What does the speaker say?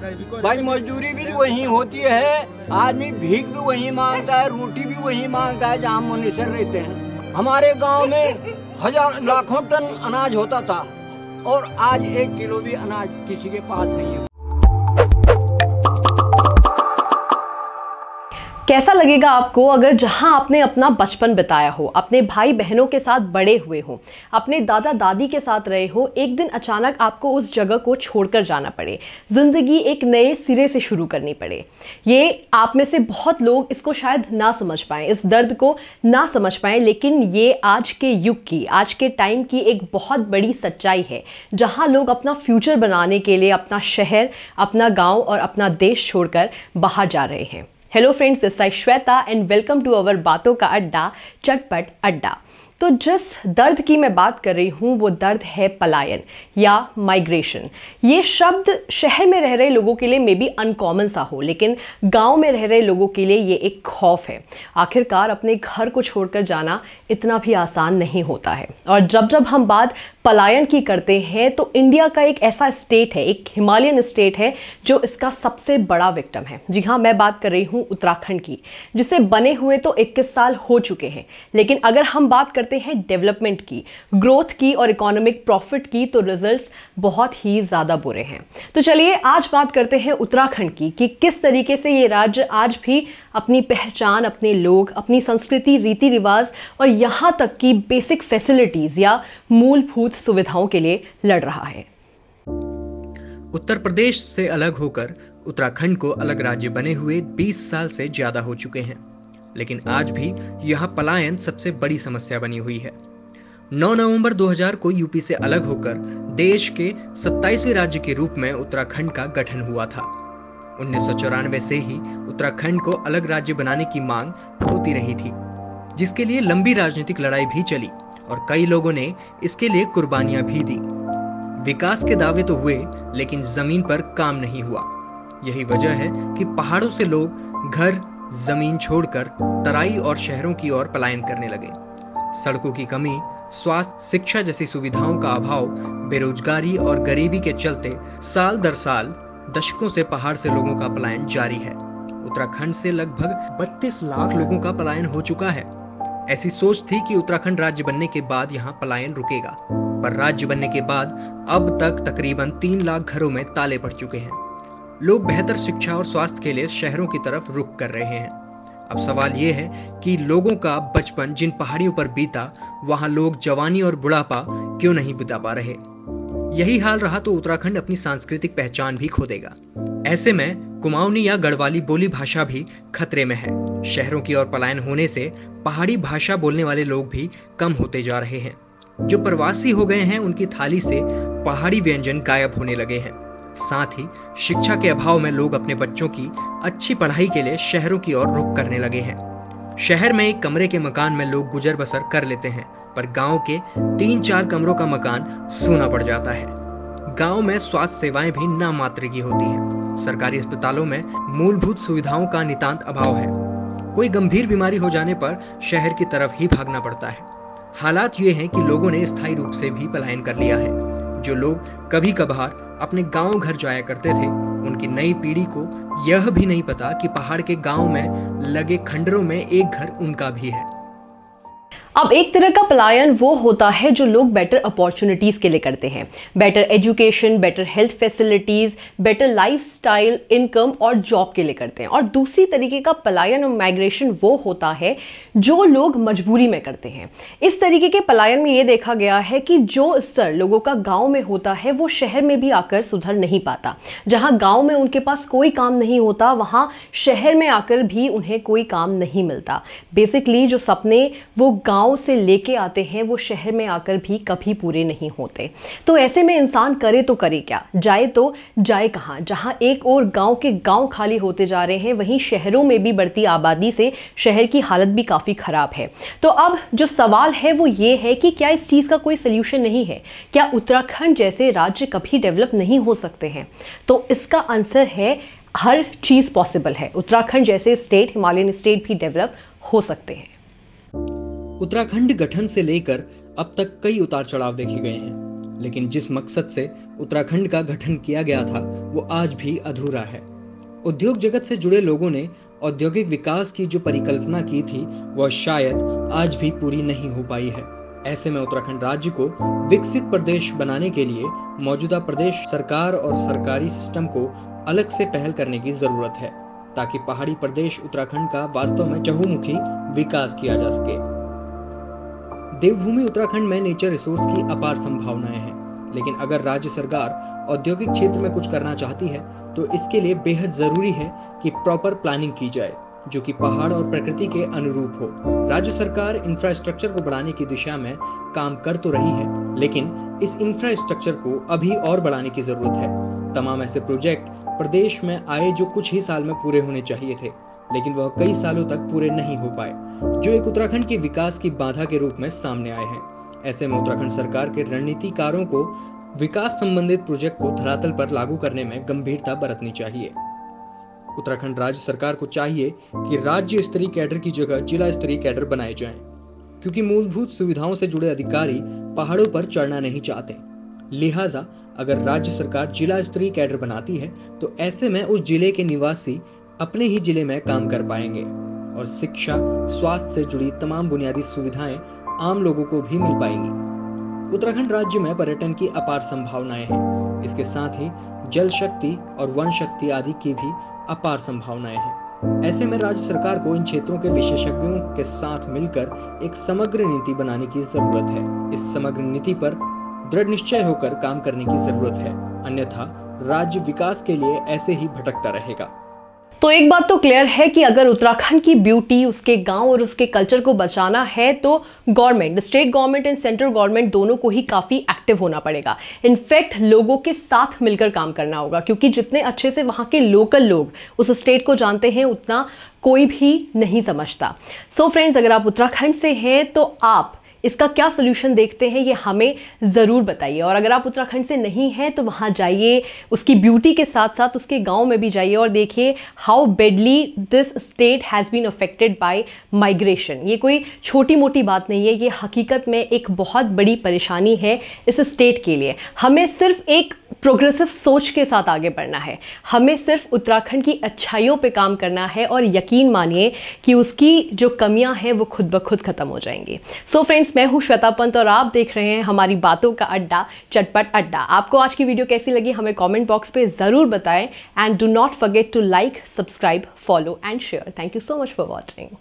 भाई मजदूरी भी वही होती है, आदमी भीख भी वही मांगता है, रोटी भी वही मांगता है जहाँ मनुष्य रहते हैं। हमारे गांव में हजार लाखों टन अनाज होता था और आज 1 किलो भी अनाज किसी के पास नहीं है। कैसा लगेगा आपको अगर जहां आपने अपना बचपन बिताया हो, अपने भाई बहनों के साथ बड़े हुए हो, अपने दादा दादी के साथ रहे हो, एक दिन अचानक आपको उस जगह को छोड़कर जाना पड़े, जिंदगी एक नए सिरे से शुरू करनी पड़े। ये आप में से बहुत लोग इसको शायद ना समझ पाएं, इस दर्द को ना समझ पाएं, लेकिन ये आज के युग की, आज के टाइम की एक बहुत बड़ी सच्चाई है, जहां लोग अपना फ्यूचर बनाने के लिए अपना शहर, अपना गाँव और अपना देश छोड़कर बाहर जा रहे हैं। Hello friends, this is Shweta and welcome to our बातों का अड्डा, चटपट अड्डा। तो जिस दर्द की मैं बात कर रही हूँ वो दर्द है पलायन या माइग्रेशन। ये शब्द शहर में रह रहे लोगों के लिए मे बी अनकॉमन सा हो, लेकिन गांव में रह रहे लोगों के लिए ये एक खौफ है। आखिरकार अपने घर को छोड़कर जाना इतना भी आसान नहीं होता है। और जब जब हम बात पलायन की करते हैं तो इंडिया का एक ऐसा स्टेट है, एक हिमालयन स्टेट है जो इसका सबसे बड़ा विक्टिम है। जी हाँ, मैं बात कर रही हूँ उत्तराखंड की, जिसे बने हुए तो 21 साल हो चुके हैं, लेकिन अगर हम बात करते हैं डेवलपमेंट की, ग्रोथ की और इकोनॉमिक प्रॉफिट की, तो रिजल्ट्स बहुत ही ज्यादा बुरे हैं। तो चलिए आज बात करते हैं उत्तराखंड की कि किस तरीके से ये राज्य आज भी अपनी पहचान, अपने लोग, अपनी संस्कृति, रीति रिवाज और यहाँ तक कि बेसिक फैसिलिटीज या मूलभूत सुविधाओं के लिए लड़ रहा है। उत्तर प्रदेश से अलग होकर उत्तराखंड को अलग राज्य बने हुए 20 साल से ज्यादा हो चुके हैं, लेकिन आज भी यह पलायन सबसे बड़ी समस्या बनी हुई है। 9 नवंबर 2000 को यूपी से अलग होकर देश के 27वें राज्य के रूप में उत्तराखंड का गठन हुआ था। 1994 से ही उत्तराखंड को अलग राज्य बनाने की मांग होती रही थी, जिसके लिए लंबी राजनीतिक लड़ाई भी चली और कई लोगों ने इसके लिए कुर्बानियां भी दी। विकास के दावे तो हुए, लेकिन जमीन पर काम नहीं हुआ। यही वजह है कि पहाड़ों से लोग घर जमीन छोड़कर तराई और शहरों की ओर पलायन करने लगे। सड़कों की कमी, स्वास्थ्य, शिक्षा जैसी सुविधाओं का अभाव, बेरोजगारी और गरीबी के चलते साल दर साल दशकों से पहाड़ से लोगों का पलायन जारी है। उत्तराखंड से लगभग 32 लाख लोगों का पलायन हो चुका है। ऐसी सोच थी कि उत्तराखंड राज्य बनने के बाद यहाँ पलायन रुकेगा, पर राज्य बनने के बाद अब तक तकरीबन 3 लाख घरों में ताले पड़ चुके हैं। लोग बेहतर शिक्षा और स्वास्थ्य के लिए शहरों की तरफ रुख कर रहे हैं। अब सवाल ये है कि लोगों का बचपन जिन पहाड़ियों पर बीता, वहां लोग जवानी और बुढ़ापा क्यों नहीं बिता पा रहे? यही हाल रहा तो उत्तराखंड अपनी सांस्कृतिक पहचान भी खो देगा। ऐसे में कुमाऊनी या गढ़वाली बोली भाषा भी खतरे में है। शहरों की ओर पलायन होने से पहाड़ी भाषा बोलने वाले लोग भी कम होते जा रहे हैं। जो प्रवासी हो गए हैं, उनकी थाली से पहाड़ी व्यंजन गायब होने लगे हैं। साथ ही शिक्षा के अभाव में लोग अपने बच्चों की अच्छी पढ़ाई के लिए शहरों की ओर रुख करने लगे हैं। शहर में एक कमरे के मकान में लोग गुजर बसर कर लेते हैं, पर गांव के 3-4 कमरों का मकान सूना पड़ जाता है। गांव में स्वास्थ्य सेवाएं भी नाम मात्र की होती हैं। सरकारी अस्पतालों में मूलभूत सुविधाओं का नितांत अभाव है। कोई गंभीर बीमारी हो जाने पर शहर की तरफ ही भागना पड़ता है। हालात ये हैं कि लोगों ने स्थायी रूप से भी पलायन कर लिया है। जो लोग कभी कभार अपने गांव घर जाया करते थे, उनकी नई पीढ़ी को यह भी नहीं पता कि पहाड़ के गांव में लगे खंडरों में एक घर उनका भी है। अब एक तरह का पलायन वो होता है जो लोग बेटर अपॉर्चुनिटीज के लिए करते हैं, better education, better health facilities, better lifestyle, income और जॉब के लिए करते हैं। और दूसरी तरीके का पलायन और माइग्रेशन वो होता है जो लोग मजबूरी में करते हैं। इस तरीके के पलायन में ये देखा गया है कि जो स्तर लोगों का गांव में होता है वो शहर में भी आकर सुधर नहीं पाता। जहां गांव में उनके पास कोई काम नहीं होता, वहां शहर में आकर भी उन्हें कोई काम नहीं मिलता। बेसिकली जो सपने वो गांव से लेके आते हैं वो शहर में आकर भी कभी पूरे नहीं होते। तो ऐसे में इंसान करे तो करे क्या, जाए तो जाए कहां? जहां एक और गांव के गांव खाली होते जा रहे हैं, वहीं शहरों में भी बढ़ती आबादी से शहर की हालत भी काफी खराब है। तो अब जो सवाल है वो ये है कि क्या इस चीज का कोई सोल्यूशन नहीं है? क्या उत्तराखंड जैसे राज्य कभी डेवलप नहीं हो सकते हैं? तो इसका आंसर है हर चीज पॉसिबल है। उत्तराखंड जैसे स्टेट, हिमालयन स्टेट भी डेवलप हो सकते हैं। उत्तराखंड गठन से लेकर अब तक कई उतार चढ़ाव देखे गए हैं, लेकिन जिस मकसद से उत्तराखंड का गठन किया गया था वो आज भी अधूरा है। उद्योग जगत से जुड़े लोगों ने औद्योगिक विकास की जो परिकल्पना की थी वह शायद आज भी पूरी नहीं हो पाई है। ऐसे में उत्तराखंड राज्य को विकसित प्रदेश बनाने के लिए मौजूदा प्रदेश सरकार और सरकारी सिस्टम को अलग से पहल करने की जरूरत है, ताकि पहाड़ी प्रदेश उत्तराखंड का वास्तव में चहुमुखी विकास किया जा सके। देवभूमि उत्तराखंड में नेचर रिसोर्स की अपार संभावनाएं हैं, लेकिन अगर राज्य सरकार औद्योगिक क्षेत्र में कुछ करना चाहती है तो इसके लिए बेहद जरूरी है कि प्रॉपर प्लानिंग की जाए, जो कि पहाड़ और प्रकृति के अनुरूप हो। राज्य सरकार इंफ्रास्ट्रक्चर को बढ़ाने की दिशा में काम कर तो रही है, लेकिन इस इंफ्रास्ट्रक्चर को अभी और बढ़ाने की जरूरत है। तमाम ऐसे प्रोजेक्ट प्रदेश में आए जो कुछ ही साल में पूरे होने चाहिए थे, लेकिन वह कई सालों तक पूरे नहीं हो पाए, जो एक उत्तराखंड के विकास की बाधा के रूप में सामने आए हैं। ऐसे में उत्तराखंड सरकार के रणनीतिकारों को विकास संबंधित प्रोजेक्ट को धरातल पर लागू करने में गंभीरता बरतनी चाहिए। उत्तराखंड राज्य सरकार को चाहिए कि राज्य स्तरीय कैडर की जगह जिला स्तरीय कैडर बनाए जाएं, क्योंकि मूलभूत सुविधाओं से जुड़े अधिकारी पहाड़ों पर चढ़ना नहीं चाहते। लिहाजा अगर राज्य सरकार जिला स्तरीय कैडर बनाती है तो ऐसे में उस जिले के निवासी अपने ही जिले में काम कर पाएंगे और शिक्षा, स्वास्थ्य से जुड़ी तमाम बुनियादी सुविधाएं आम लोगों को भी मिल पाएंगी। उत्तराखंड राज्य में पर्यटन की अपार संभावनाएं हैं। इसके साथ ही जल शक्ति और वन शक्ति आदि की भी अपार संभावनाएं हैं। ऐसे में राज्य सरकार को इन क्षेत्रों के विशेषज्ञों के साथ मिलकर एक समग्र नीति बनाने की जरूरत है। इस समग्र नीति पर दृढ़ निश्चय होकर काम करने की जरूरत है, अन्यथा राज्य विकास के लिए ऐसे ही भटकता रहेगा। तो एक बात तो क्लियर है कि अगर उत्तराखंड की ब्यूटी, उसके गांव और उसके कल्चर को बचाना है तो government, state government and central government दोनों को ही काफ़ी एक्टिव होना पड़ेगा। इनफैक्ट लोगों के साथ मिलकर काम करना होगा, क्योंकि जितने अच्छे से वहाँ के लोकल लोग उस स्टेट को जानते हैं उतना कोई भी नहीं समझता। सो फ्रेंड्स, अगर आप उत्तराखंड से हैं तो आप इसका क्या सोल्यूशन देखते हैं ये हमें ज़रूर बताइए। और अगर आप उत्तराखंड से नहीं हैं तो वहाँ जाइए, उसकी ब्यूटी के साथ साथ उसके गांव में भी जाइए और देखिए how badly this state has been affected by migration. ये कोई छोटी मोटी बात नहीं है, ये हकीकत में एक बहुत बड़ी परेशानी है इस स्टेट के लिए। हमें सिर्फ एक प्रोग्रेसिव सोच के साथ आगे बढ़ना है, हमें सिर्फ उत्तराखंड की अच्छाइयों पे काम करना है और यकीन मानिए कि उसकी जो कमियां हैं वो खुद ब खुद खत्म हो जाएंगी। सो फ्रेंड्स, मैं हूं श्वेता पंत और आप देख रहे हैं हमारी बातों का अड्डा, चटपट अड्डा। आपको आज की वीडियो कैसी लगी हमें कमेंट बॉक्स पे ज़रूर बताएं and do not forget to like, subscribe, follow and share. Thank you so much for watching.